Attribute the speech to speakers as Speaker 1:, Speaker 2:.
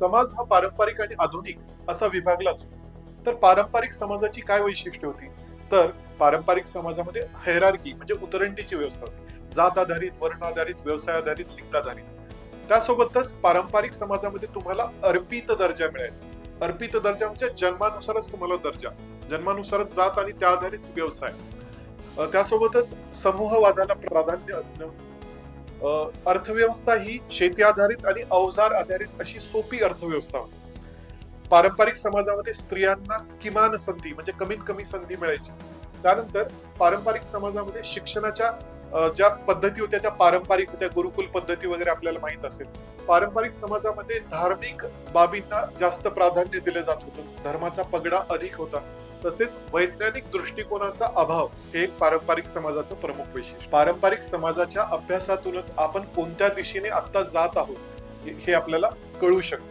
Speaker 1: समाज हा पारंपरिक आणि आधुनिक असा विभागला जातो. तर पारंपरिक समाजाची काय वैशिष्ट्य होती? तर पारंपरिक समाजामध्ये हायरार्की म्हणजे उतरंडीची व्यवस्था होती. जात आधारित, वर्ण आधारित, व्यवसाय आधारित, लिंग आधारित. त्यासोबतच पारंपरिक समाजामध्ये तुम्हाला अर्पित दर्जा मिळायचा. अर्पित दर्जा म्हणजे जन्मानुसारच तुम्हाला दर्जा, जन्मानुसारच जात आणि त्या आधारित व्यवसाय. त्यासोबतच समूहवादाला प्राधान्य असणं. अर्थव्यवस्था ही शेती आधारित आणि अवजार आधारित अशी सोपी अर्थव्यवस्था होती. पारंपरिक समाजामध्ये स्त्रियांना किमान संधी म्हणजे कमीत कमी संधी मिळायची. त्यानंतर पारंपरिक समाजामध्ये शिक्षणाच्या ज्या पद्धती होत्या त्या पारंपरिक होत्या, गुरुकुल पद्धती वगैरे आपल्याला माहित असेल. पारंपरिक समाजामध्ये धार्मिक बाबींना जास्त प्राधान्य दिले जात होतं, धर्माचा पगडा अधिक होता. तसेच वैज्ञानिक दृष्टिकोनाचा अभाव हे एक पारंपरिक समाजाचं प्रमुख वैशिष्ट्य. पारंपरिक समाजाच्या अभ्यासातूनच आपण कोणत्या दिशेने आता जात आहोत हे आपल्याला कळू शकतं.